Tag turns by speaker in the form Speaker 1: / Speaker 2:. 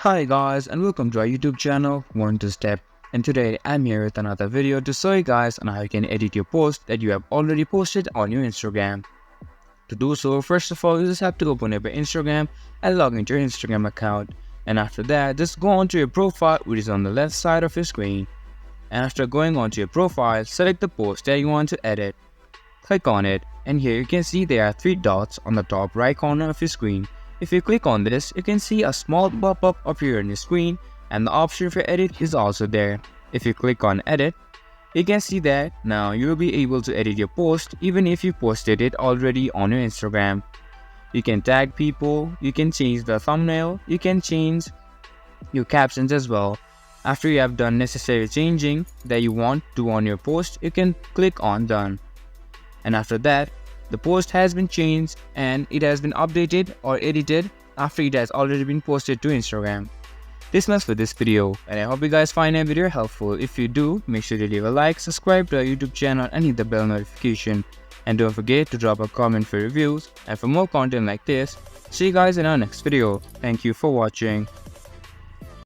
Speaker 1: Hi guys, and welcome to our YouTube channel One to Step, and today I'm here with another video to show you guys on how you can edit your post that you have already posted on your Instagram. To do so, first of all, you just have to open up your Instagram and log into your Instagram account, and after that just go onto your profile, which is on the left side of your screen. And after going onto your profile, select the post that you want to edit. Click on it, and here you can see there are 3 dots on the top right corner of your screen. If you click on this, you can see a small pop-up appear on your screen, and the option for edit is also there. If you click on edit, you can see that now you will be able to edit your post even if you posted it already on your Instagram. You can tag people, you can change the thumbnail, you can change your captions as well. After you have done necessary changing that you want to on your post, you can click on done. And after that, the post has been changed and it has been updated or edited after it has already been posted to Instagram. This much for this video, and I hope you guys find the video helpful. If you do, make sure to leave a like, subscribe to our YouTube channel and hit the bell notification. And don't forget to drop a comment for reviews and for more content like this. See you guys in our next video. Thank you for watching.